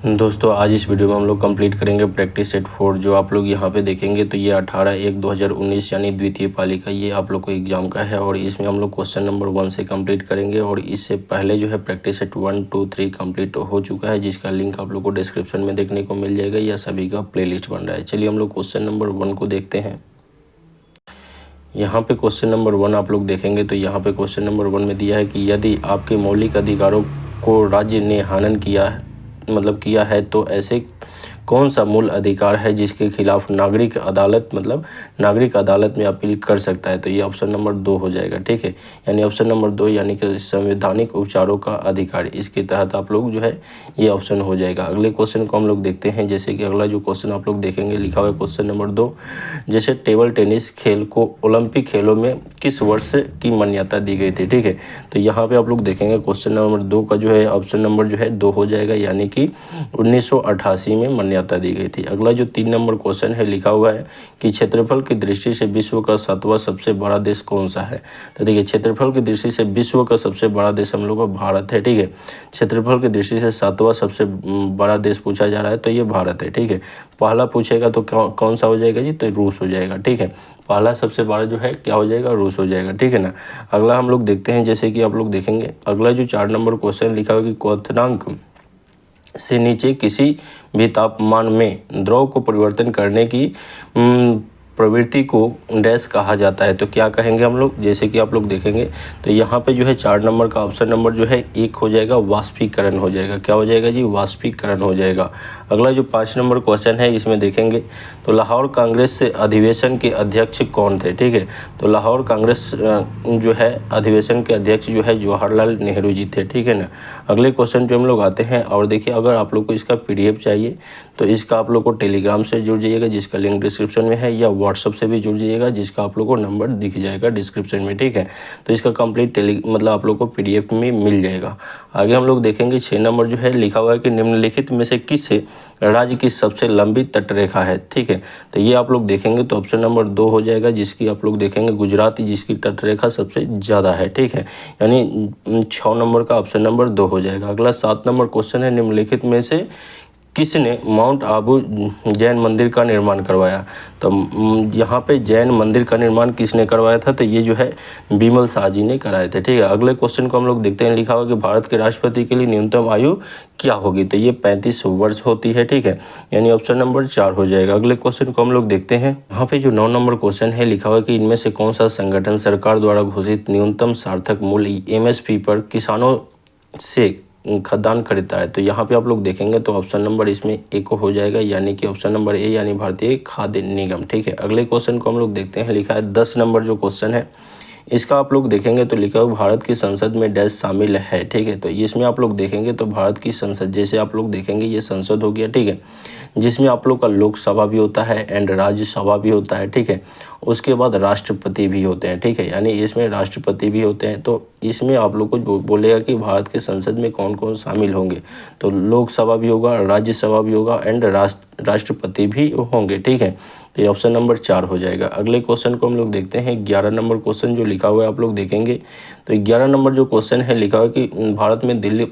दोस्तों आज इस वीडियो में हम लोग कंप्लीट करेंगे प्रैक्टिस सेट 4। जो आप लोग यहाँ पे देखेंगे तो ये 18/1/2019 यानी द्वितीय पाली का ये आप लोग को एग्जाम का है और इसमें हम लोग क्वेश्चन नंबर 1 से कंप्लीट करेंगे। और इससे पहले जो है प्रैक्टिस सेट 1, 2, 3 कंप्लीट हो चुका है, जिसका लिंक आप लोग को डिस्क्रिप्शन में देखने को मिल जाएगा। यह सभी का प्लेलिस्ट बन रहा है। चलिए हम लोग क्वेश्चन नंबर 1 को देखते हैं। यहाँ पे क्वेश्चन नंबर 1 आप लोग देखेंगे तो यहाँ पे क्वेश्चन नंबर 1 में दिया है कि यदि आपके मौलिक अधिकारों को राज्य ने हनन किया है तो ऐसे कौन सा मूल अधिकार है जिसके खिलाफ नागरिक अदालत में अपील कर सकता है। तो ये ऑप्शन नंबर 2 हो जाएगा। ठीक है, यानी ऑप्शन नंबर 2 यानी कि संवैधानिक उपचारों का अधिकार, इसके तहत आप लोग जो है ये ऑप्शन हो जाएगा। अगले क्वेश्चन को हम लोग देखते हैं। जैसे कि अगला जो क्वेश्चन आप लोग देखेंगे लिखा हुआ है क्वेश्चन नंबर 2, जैसे टेबल टेनिस खेल को ओलंपिक खेलों में किस वर्ष की मान्यता दी गई थी। ठीक है, तो यहाँ पे आप लोग देखेंगे क्वेश्चन नंबर 2 का जो है ऑप्शन नंबर जो है 2 हो जाएगा, यानी कि 1988 में मान्यता दी गई थी। अगला जो 3 नंबर क्वेश्चन है लिखा हुआ है कि क्षेत्रफल की दृष्टि से विश्व का 7वां सबसे बड़ा देश कौन सा है। तो देखिए क्षेत्रफल की दृष्टि से विश्व का सबसे बड़ा देश हम लोग का भारत है। ठीक है, क्षेत्रफल की दृष्टि से 7वां सबसे बड़ा देश पूछा जा रहा है तो ये भारत है। ठीक है, पहला पूछेगा तो कौन सा हो जाएगा जी, तो रूस हो जाएगा। ठीक है, पहला सबसे बड़ा जो है क्या हो जाएगा, रूस हो जाएगा। ठीक है ना। अगला हम लोग देखते हैं। जैसे कि आप लोग देखेंगे अगला जो 4 नंबर क्वेश्चन लिखा हुआ है कि क्वथनांक से नीचे किसी भी तापमान में द्रव को परिवर्तन करने की प्रवृत्ति को डैश कहा जाता है। तो क्या कहेंगे हम लोग, जैसे कि आप लोग देखेंगे तो यहाँ पे जो है 4 नंबर का ऑप्शन नंबर जो है 1 हो जाएगा, वाष्पीकरण हो जाएगा। क्या हो जाएगा जी, वाष्पीकरण हो जाएगा। अगला जो 5 नंबर क्वेश्चन है इसमें देखेंगे तो लाहौर कांग्रेस से अधिवेशन के अध्यक्ष कौन थे। ठीक है, तो लाहौर कांग्रेस जो है अधिवेशन के अध्यक्ष जो है जवाहरलाल नेहरू जी थे। ठीक है ना। अगले क्वेश्चन पे हम लोग आते हैं और देखिए अगर आप लोग को इसका PDF चाहिए तो इसका आप लोग को टेलीग्राम से जुड़ जाइएगा, जिसका लिंक डिस्क्रिप्शन में है, या व्हाट्सअप से भी जुड़ जाइएगा, जिसका आप लोग को नंबर दिख जाएगा डिस्क्रिप्शन में। ठीक है, तो इसका कंप्लीट आप लोग को PDF में मिल जाएगा। आगे हम लोग देखेंगे 6 नंबर जो है लिखा हुआ है कि निम्नलिखित में से किस राज्य की सबसे लंबी तटरेखा है। ठीक है, तो ये आप लोग देखेंगे तो ऑप्शन नंबर 2 हो जाएगा, जिसकी आप लोग देखेंगे गुजरात, जिसकी तटरेखा सबसे ज़्यादा है। ठीक है, यानी 6 नंबर का ऑप्शन नंबर 2 हो जाएगा। अगला 7 नंबर क्वेश्चन है निम्नलिखित में से किसने माउंट आबू जैन मंदिर का निर्माण करवाया। तो यहाँ पे जैन मंदिर का निर्माण किसने करवाया था, तो ये जो है बिमल शाह जी ने कराए थे। ठीक है, अगले क्वेश्चन को हम लोग देखते हैं। लिखा हुआ कि भारत के राष्ट्रपति के लिए न्यूनतम आयु क्या होगी, तो ये 35 वर्ष होती है। ठीक है, यानी ऑप्शन नंबर 4 हो जाएगा। अगले क्वेश्चन को हम लोग देखते हैं। यहाँ पे जो 9 नंबर क्वेश्चन है लिखा हुआ है कि इनमें से कौन सा संगठन सरकार द्वारा घोषित न्यूनतम सार्थक मूल्य MSP पर किसानों से खाद्यान्न खरीदता है। तो यहाँ पे आप लोग देखेंगे तो ऑप्शन नंबर इसमें 1 हो जाएगा, यानी कि ऑप्शन नंबर A यानी भारतीय खाद्य निगम। ठीक है, अगले क्वेश्चन को हम लोग देखते हैं। लिखा है 10 नंबर जो क्वेश्चन है इसका आप लोग देखेंगे तो लिखा हुआ भारत की संसद में डैश शामिल है। ठीक है, तो इसमें आप लोग देखेंगे तो भारत की संसद, जैसे आप लोग देखेंगे ये संसद हो गया। ठीक है, जिसमें आप लोग का लोकसभा भी होता है एंड राज्यसभा भी होता है। ठीक है, उसके बाद राष्ट्रपति भी होते हैं। ठीक है, यानी इसमें राष्ट्रपति भी होते हैं। तो इसमें आप लोग को बोलेगा कि भारत के संसद में कौन कौन शामिल होंगे, तो लोकसभा भी होगा, राज्यसभा भी होगा एंड राष्ट्रपति भी होंगे। ठीक है, तो ये ऑप्शन नंबर 4 हो जाएगा। अगले क्वेश्चन को हम लोग देखते हैं। 11 नंबर क्वेश्चन जो लिखा हुआ है आप लोग देखेंगे तो 11 नंबर जो क्वेश्चन है लिखा हुआ है कि भारत में दिल्ली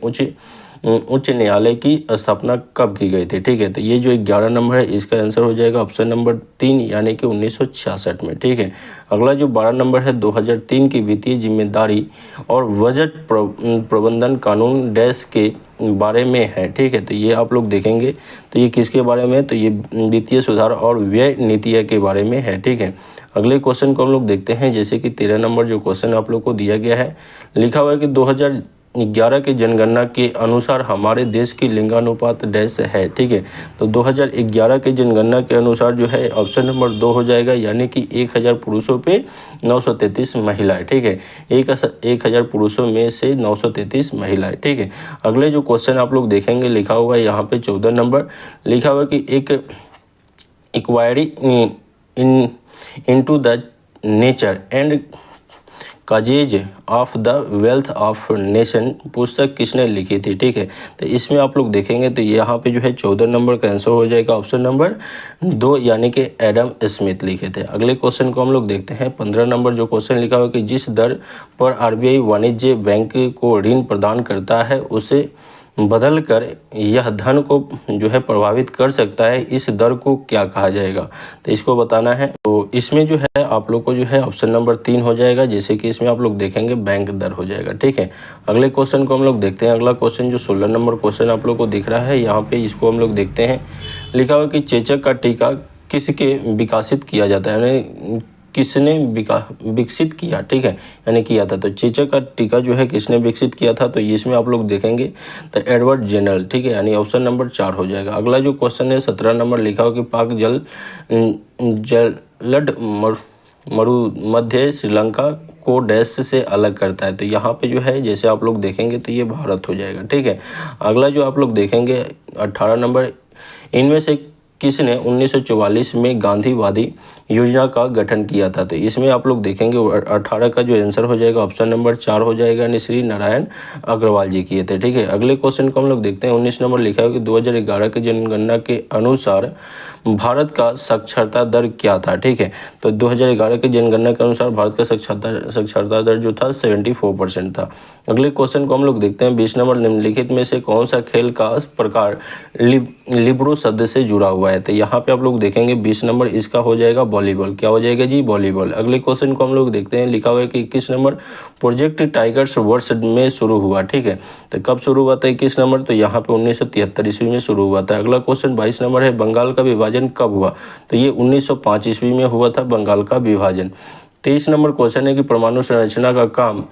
उच्च न्यायालय की स्थापना कब की गई थी। ठीक है, तो ये जो 11 नंबर है इसका आंसर हो जाएगा ऑप्शन नंबर 3 यानी कि 1966 में। ठीक है, अगला जो 12 नंबर है 2003 की वित्तीय जिम्मेदारी और बजट प्रबंधन कानून डैश के बारे में है। ठीक है, तो ये आप लोग देखेंगे तो ये किसके बारे में है, तो ये वित्तीय सुधार और व्यय नीति के बारे में है। ठीक है, अगले क्वेश्चन को हम लोग देखते हैं। जैसे कि 13 नंबर जो क्वेश्चन आप लोग को दिया गया है लिखा हुआ है कि 2011 की जनगणना के अनुसार हमारे देश की लिंगानुपात डैश है। ठीक है, तो 2011 के जनगणना के अनुसार जो है ऑप्शन नंबर 2 हो जाएगा, यानी कि 1000 पुरुषों पे 933 महिलाएं। ठीक है, 1000 पुरुषों में से 933 महिलाएं। ठीक है, अगले जो क्वेश्चन आप लोग देखेंगे लिखा हुआ है यहाँ पे 14 नंबर लिखा हुआ है कि एक inquiry into the nature and causes of the wealth of nation पुस्तक किसने लिखी थी। ठीक है, तो इसमें आप लोग देखेंगे तो यहाँ पे जो है 14 नंबर का आंसर हो जाएगा ऑप्शन नंबर 2 यानी कि एडम स्मिथ लिखे थे। अगले क्वेश्चन को हम लोग देखते हैं। 15 नंबर जो क्वेश्चन लिखा हुआ कि जिस दर पर RBI वाणिज्य बैंक को ऋण प्रदान करता है उसे बदल कर यह धन को जो है प्रभावित कर सकता है, इस दर को क्या कहा जाएगा? तो इसको बताना है। तो इसमें जो है आप लोग को जो है ऑप्शन नंबर 3 हो जाएगा, जैसे कि इसमें आप लोग देखेंगे बैंक दर हो जाएगा। ठीक है, अगले क्वेश्चन को हम लोग देखते हैं। अगला क्वेश्चन जो 16 नंबर क्वेश्चन आप लोग को दिख रहा है यहाँ पे, इसको हम लोग देखते हैं। लिखा हुआ कि चेचक का टीका किसके विकसित किया जाता है, यानी किसने विकसित किया, ठीक है, यानी किया था। तो चेचक का टीका जो है किसने विकसित किया था, तो इसमें आप लोग देखेंगे तो एडवर्ड जेनर, ठीक है, यानी ऑप्शन नंबर 4 हो जाएगा। अगला जो क्वेश्चन है 17 नंबर, लिखा हो कि पाक जलद मरु मध्य श्रीलंका को डैश से अलग करता है। तो यहाँ पे जो है जैसे आप लोग देखेंगे तो ये भारत हो जाएगा। ठीक है, अगला जो आप लोग देखेंगे 18 नंबर, इनमें से किसने 1944 में गांधीवादी योजना का गठन किया था। तो इसमें आप लोग देखेंगे 18 का जो आंसर हो जाएगा ऑप्शन नंबर 4 हो जाएगा, यानी श्री नारायण अग्रवाल जी किए थे। ठीक है, अगले क्वेश्चन को हम लोग देखते हैं। 19 नंबर लिखा है कि 2011 की जनगणना के अनुसार भारत का साक्षरता दर क्या था। ठीक है, तो 2011 की जनगणना के अनुसार भारत का साक्षरता दर जो था 74% था। अगले क्वेश्चन को हम लोग देखते हैं। 20 नंबर, निम्नलिखित में से कौन सा खेल का प्रकार लिब्रो शब्द से जुड़ा हुआ है। तो यहाँ पे आप लोग देखेंगे 20 नंबर इसका हो जाएगा वॉलीबॉल। क्या हो जाएगा जी? वॉलीबॉल। अगले क्वेश्चन को हम लोग देखते हैं। लिखा हुआ है कि 21 नंबर, प्रोजेक्ट टाइगर्स वर्ष में शुरू हुआ। ठीक है, तो कब शुरू हुआ था 21 नंबर? तो यहाँ पे 1973 ईस्वी में शुरू हुआ था। अगला क्वेश्चन 22 नंबर है, बंगाल का विभाजन कब हुआ? तो ये 1905 ईस्वी में हुआ था बंगाल का विभाजन। 23 नंबर क्वेश्चन है कि परमाणु संरचना का काम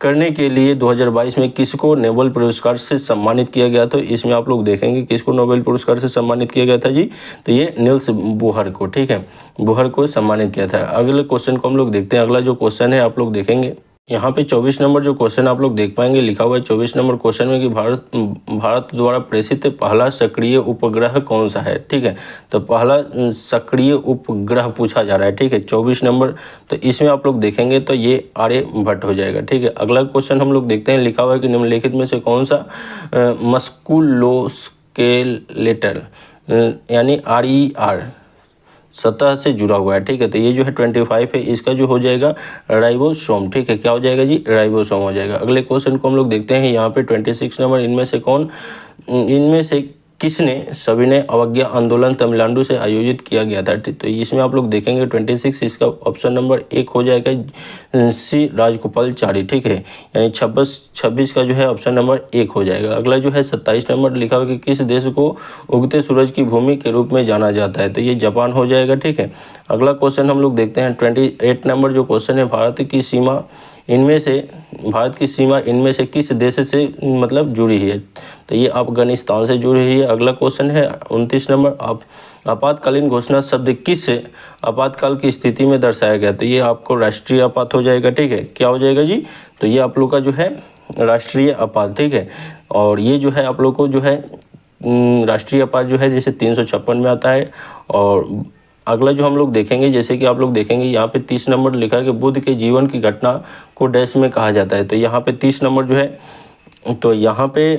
करने के लिए 2022 में किसको नोबेल पुरस्कार से सम्मानित किया गया? तो इसमें आप लोग देखेंगे किसको नोबेल पुरस्कार से सम्मानित किया गया था जी? तो ये नील्स बोहर को, ठीक है, बोहर को सम्मानित किया था। अगले क्वेश्चन को हम लोग देखते हैं। अगला जो क्वेश्चन है आप लोग देखेंगे यहाँ पे 24 नंबर जो क्वेश्चन आप लोग देख पाएंगे, लिखा हुआ है 24 नंबर क्वेश्चन में कि भारत द्वारा प्रेषित पहला सक्रिय उपग्रह कौन सा है। ठीक है, तो पहला सक्रिय उपग्रह पूछा जा रहा है। ठीक है, 24 नंबर, तो इसमें आप लोग देखेंगे तो ये आर्यभट्ट हो जाएगा। ठीक है, अगला क्वेश्चन हम लोग देखते हैं। लिखा हुआ है कि निम्नलिखित में से कौन सा मस्कुलोस्केलेटल यानी RER सतह से जुड़ा हुआ है। ठीक है, तो ये जो है 25 है, इसका जो हो जाएगा राइबोसोम। ठीक है, क्या हो जाएगा जी? राइबोसोम हो जाएगा। अगले क्वेश्चन को हम लोग देखते हैं। यहाँ पे 26 नंबर, इनमें से किसने सविनय अवज्ञा आंदोलन तमिलनाडु से आयोजित किया गया था? तो इसमें आप लोग देखेंगे 26, इसका ऑप्शन नंबर 1 हो जाएगा सी राजगोपालचारी। ठीक है, यानी 26 का जो है ऑप्शन नंबर 1 हो जाएगा। अगला जो है 27 नंबर, लिखा हुआ कि किस देश को उगते सूरज की भूमि के रूप में जाना जाता है? तो ये जापान हो जाएगा। ठीक है, अगला क्वेश्चन हम लोग देखते हैं। 28 नंबर जो क्वेश्चन है, भारत की सीमा इनमें से किस देश से मतलब जुड़ी है? तो ये अफगानिस्तान से जुड़ी हुई है। अगला क्वेश्चन है 29 नंबर, आपातकालीन घोषणा शब्द किस आपातकाल की स्थिति में दर्शाया गया? तो ये आपको राष्ट्रीय आपात हो जाएगा। ठीक है, क्या हो जाएगा जी? तो ये आप लोग का जो है राष्ट्रीय आपात। ठीक है, और ये जो है आप लोग को जो है राष्ट्रीय आपात जो है जैसे 356 में आता है। और अगला जो हम लोग देखेंगे, जैसे कि आप लोग देखेंगे यहाँ पे 30 नंबर लिखा है कि बुद्ध के जीवन की घटना को डैश में कहा जाता है। तो यहाँ पे 30 नंबर जो है, तो यहाँ पे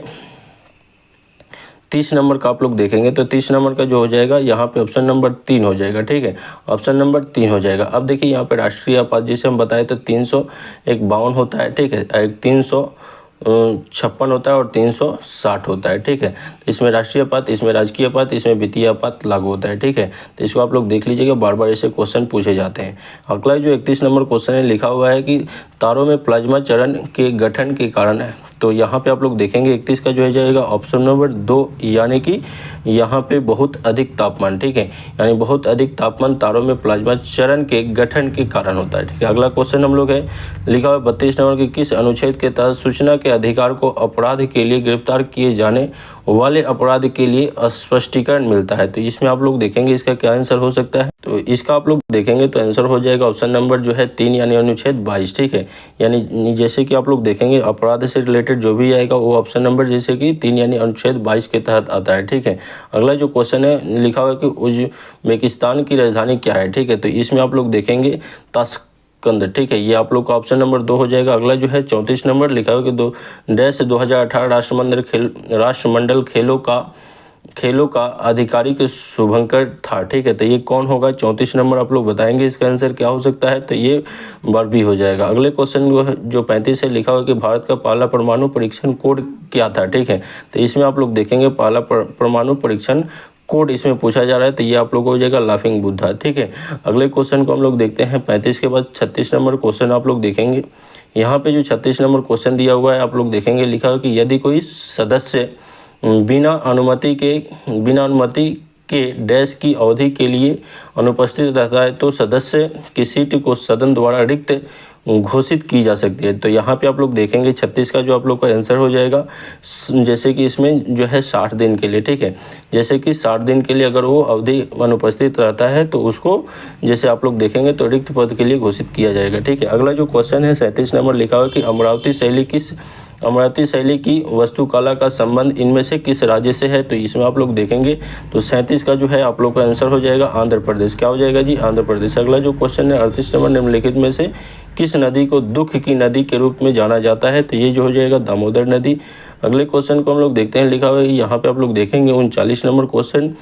30 नंबर का आप लोग देखेंगे तो 30 नंबर का जो हो जाएगा यहाँ पे ऑप्शन नंबर 3 हो जाएगा। ठीक है, ऑप्शन नंबर 3 हो जाएगा। अब देखिए यहाँ पे राष्ट्रीय आपात जिसे हम बताए तो 351 होता है। ठीक है, 356 होता है और 360 होता है। ठीक है, तो इसमें राष्ट्रीय आपात, इसमें राजकीय आपात, इसमें वित्तीय आपात लागू होता है। ठीक है, तो इसको आप लोग देख लीजिएगा, बार बार ऐसे क्वेश्चन पूछे जाते हैं। अगला जो 31 नंबर क्वेश्चन है, लिखा हुआ है कि तारों में प्लाज्मा चरण के गठन के कारण है। तो यहाँ पे आप लोग देखेंगे 31 का जो है जाएगा ऑप्शन नंबर 2, यानी कि यहाँ पे बहुत अधिक तापमान। ठीक है, यानी बहुत अधिक तापमान तारों में प्लाज्मा चरण के गठन के कारण होता है। ठीक है, अगला क्वेश्चन हम लोग है, लिखा हुआ 32 नंबर की किस अनुच्छेद के तहत सूचना के अधिकार को अपराध के लिए गिरफ्तार किए जाने वाले अपराध के लिए स्पष्टीकरण मिलता है? तो इसमें आप लोग देखेंगे इसका क्या आंसर हो सकता है? तो इसका आप लोग देखेंगे तो आंसर हो जाएगा ऑप्शन नंबर जो है 3, यानी अनुच्छेद 22। ठीक है, यानी जैसे कि आप लोग देखेंगे अपराध से रिलेटेड जो भी आएगा वो ऑप्शन नंबर जैसे कि 3 यानी अनुच्छेद 22 के तहत आता है। ठीक है, अगला जो क्वेश्चन है, लिखा हुआ है कि उज्बेकिस्तान की राजधानी क्या है? ठीक है, तो इसमें आप लोग देखेंगे ताशकंद। ठीक है, ये आप लोग का ऑप्शन नंबर 2 हो जाएगा। अगला जो है 34 नंबर, लिखा हुआ है कि 2018 राष्ट्रमंडल खेलों का खेलों का आधिकारिक शुभंकर था। ठीक है, तो ये कौन होगा? 34 नंबर आप लोग बताएंगे इसका आंसर क्या हो सकता है, तो ये बर्बी हो जाएगा। अगले क्वेश्चन जो 35 है लिखा हुआ कि भारत का पहला परमाणु परीक्षण कोड क्या था। ठीक है, तो इसमें आप लोग देखेंगे पहला परमाणु परीक्षण कोड इसमें पूछा जा रहा है, तो ये आप लोग को हो जाएगा लाफिंग बुद्धा। ठीक है, अगले क्वेश्चन को हम लोग देखते हैं 35 के बाद 36 नंबर क्वेश्चन आप लोग देखेंगे। यहाँ पे जो 36 नंबर क्वेश्चन दिया हुआ है आप लोग देखेंगे, लिखा हुआ कि यदि कोई सदस्य बिना अनुमति के डैश की अवधि के लिए अनुपस्थित रहता है तो सदस्य की सीट को सदन द्वारा रिक्त घोषित की जा सकती है। तो यहाँ पे आप लोग देखेंगे 36 का जो आप लोग का आंसर हो जाएगा, जैसे कि इसमें जो है 60 दिन के लिए। ठीक है, जैसे कि 60 दिन के लिए अगर वो अवधि अनुपस्थित रहता है तो उसको जैसे आप लोग देखेंगे तो रिक्त पद के लिए घोषित किया जाएगा। ठीक है, अगला जो क्वेश्चन है 37 नंबर लिखा हुआ कि अमरावती शैली की वास्तुकला का संबंध इनमें से किस राज्य से है। तो इसमें आप लोग देखेंगे तो 37 का जो है आप लोग का आंसर हो जाएगा आंध्र प्रदेश। क्या हो जाएगा जी? आंध्र प्रदेश। अगला जो क्वेश्चन है 38 नंबर निम्नलिखित में से किस नदी को दुख की नदी के रूप में जाना जाता है। तो ये जो हो जाएगा दामोदर नदी। अगले क्वेश्चन को हम लोग देखते हैं, लिखा हुआ है यहाँ पे आप लोग देखेंगे 39 नंबर क्वेश्चन।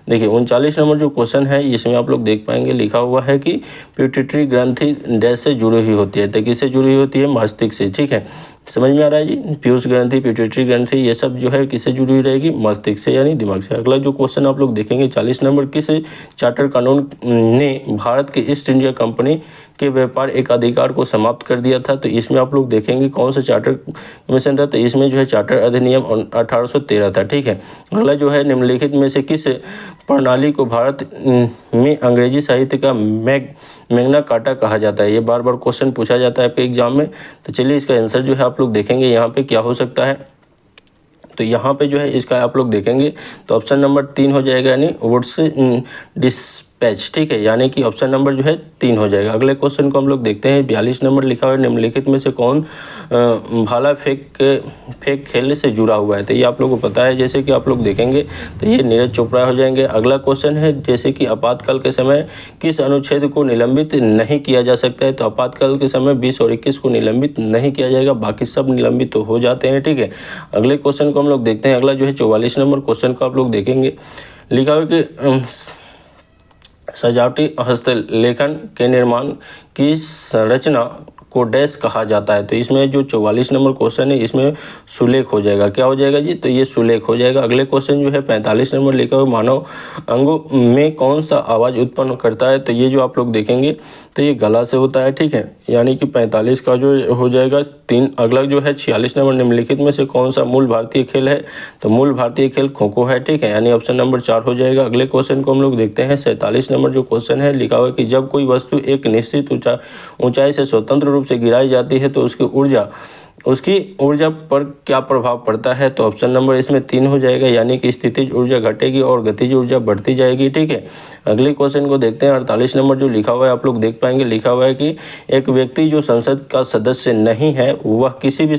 देखिए 39 नंबर जो क्वेश्चन है इसमें आप लोग देख पाएंगे लिखा हुआ है कि पिट्यूटरी ग्रंथि डैश से जुड़ी हुई होती है। तो किससे जुड़ी होती है? मस्तिष्क से। ठीक है, समझ में आ रहा है जी? पीयूष ग्रंथि, पिट्यूटरी ग्रंथि ये सब जो है किससे जुड़ी हुई रहेगी? मस्तिष्क से यानी दिमाग से। अगला जो क्वेश्चन आप लोग देखेंगे 40 नंबर, किस चार्टर कानून ने भारत के ईस्ट इंडिया कंपनी के व्यापार एक अधिकार को समाप्त कर दिया था। तो इसमें आप लोग देखेंगे कौन सा चार्टर कमीशन था। तो इसमें जो है चार्टर अधिनियम 1813 था। ठीक है, अगला जो है निम्नलिखित में से किस प्रणाली को भारत में अंग्रेजी साहित्य का मैग्ना कार्टा कहा जाता है। ये बार बार क्वेश्चन पूछा जाता है आपके एग्जाम में। तो चलिए इसका आंसर जो है आप लोग देखेंगे यहाँ पे क्या हो सकता है। तो यहाँ पे जो है इसका आप लोग देखेंगे तो ऑप्शन नंबर 3 हो जाएगा, यानी वुड्स डिस्पैच। ठीक है, यानी कि ऑप्शन नंबर जो है 3 हो जाएगा। अगले क्वेश्चन को हम लोग देखते हैं 42 नंबर लिखा हुआ है निम्नलिखित में से कौन भाला फेंक खेलने से जुड़ा हुआ है। तो ये आप लोगों को पता है, जैसे कि आप लोग देखेंगे तो ये नीरज चोपड़ा हो जाएंगे। अगला क्वेश्चन है जैसे कि आपातकाल के समय किस अनुच्छेद को निलंबित नहीं किया जा सकता है। तो आपातकाल के समय 20 और 21 को निलंबित नहीं किया जाएगा, बाकी सब निलंबित तो हो जाते हैं। ठीक है, अगले क्वेश्चन को हम लोग देखते हैं। अगला जो है 44 नंबर क्वेश्चन को आप लोग देखेंगे, लिखा हुआ कि सजावटी हस्तलेखन के निर्माण की संरचना को डैश कहा जाता है। तो इसमें जो 44 नंबर क्वेश्चन है इसमें सुलेख हो जाएगा। क्या हो जाएगा जी? तो ये सुलेख हो जाएगा। अगले क्वेश्चन जो है 45 नंबर लिखा हुआ मानव अंगों में कौन सा आवाज़ उत्पन्न करता है। तो ये जो आप लोग देखेंगे तो ये गला से होता है। ठीक है, यानी कि 45 का जो हो जाएगा 3। अगला जो है 46 नंबर निम्नलिखित में से कौन सा मूल भारतीय खेल है। तो मूल भारतीय खेल खो खो है। ठीक है, यानी ऑप्शन नंबर 4 हो जाएगा। अगले क्वेश्चन को हम लोग देखते हैं 47 नंबर जो क्वेश्चन है लिखा हुआ है कि जब कोई वस्तु एक निश्चित ऊंचाई से स्वतंत्र रूप से गिराई जाती है तो उसकी ऊर्जा पर क्या प्रभाव पड़ता है। तो ऑप्शन नंबर इसमें 3 हो जाएगा, यानी कि स्थितिज ऊर्जा घटेगी और गतिज ऊर्जा बढ़ती जाएगी। ठीक है, अगले क्वेश्चन को देखते हैं 48 नंबर जो लिखा हुआ है आप लोग देख पाएंगे, लिखा हुआ है कि एक व्यक्ति जो संसद का सदस्य नहीं है वह किसी भी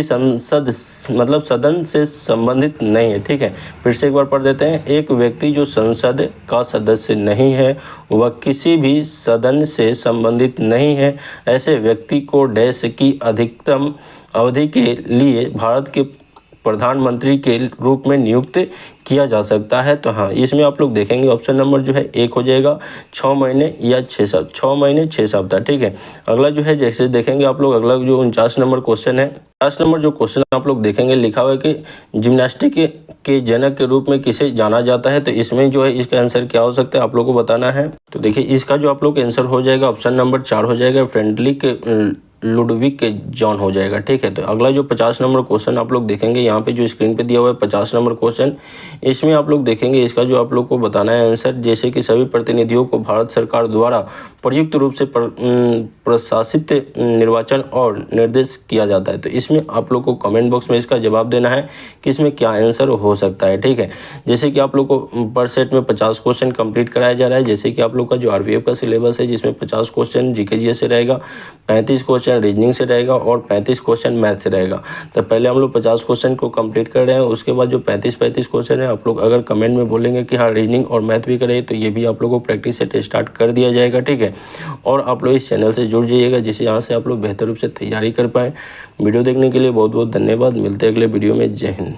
सदन से संबंधित नहीं है। ठीक है, फिर से एक बार पढ़ देते हैं। एक व्यक्ति जो संसद का सदस्य नहीं है वह किसी भी सदन से संबंधित नहीं है। ऐसे व्यक्ति को डैश की अधिकतम अवधि के लिए भारत के प्रधानमंत्री के रूप में नियुक्त किया जा सकता है। तो हाँ, इसमें आप लोग देखेंगे ऑप्शन नंबर जो है 1 हो जाएगा, 6 महीने या 6 महीने 6 सप्ताह। ठीक है, अगला जो है जैसे देखेंगे आप लोग, अगला जो 49 नंबर क्वेश्चन है, 50 नंबर जो क्वेश्चन आप लोग देखेंगे लिखा हुआ है कि जिम्नास्टिक के जनक के रूप में किसे जाना जाता है। तो इसमें जो है इसका आंसर क्या हो सकता है आप लोग को बताना है। तो देखिए इसका जो आप लोग का आंसर हो जाएगा ऑप्शन नंबर 4 हो जाएगा, फ्रेडरिक लुडविक जॉन हो जाएगा। ठीक है, तो अगला जो 50 नंबर क्वेश्चन आप लोग देखेंगे यहाँ पे जो स्क्रीन पे दिया हुआ है 50 नंबर क्वेश्चन, इसमें आप लोग देखेंगे इसका जो आप लोग को बताना है आंसर, जैसे कि सभी प्रतिनिधियों को भारत सरकार द्वारा प्रयुक्त रूप से प्रशासित निर्वाचन और निर्देश किया जाता है। तो इसमें आप लोग को कमेंट बॉक्स में इसका जवाब देना है कि इसमें क्या आंसर हो सकता है। ठीक है, जैसे कि आप लोग को पर सेट में 50 क्वेश्चन कंप्लीट कराया जा रहा है। जैसे कि आप लोग का जो आरपीएफ का सिलेबस है जिसमें 50 क्वेश्चन जीके जीएस से रहेगा, 35 क्वेश्चन रीजनिंग से रहेगा और 35 क्वेश्चन मैथ से रहेगा। तो पहले हम लोग 50 क्वेश्चन को कंप्लीट कर रहे हैं, उसके बाद जो 35 क्वेश्चन है आप लोग अगर कमेंट में बोलेंगे कि हाँ रीजनिंग और मैथ भी करें तो ये भी आप लोगों को प्रैक्टिस सेट स्टार्ट कर दिया जाएगा। ठीक है, और आप लोग इस चैनल से जुड़ जाइएगा जिससे यहाँ से आप लोग बेहतर रूप से तैयारी कर पाएँ। वीडियो देखने के लिए बहुत बहुत धन्यवाद। मिलते हैं अगले वीडियो में। जय हिंद।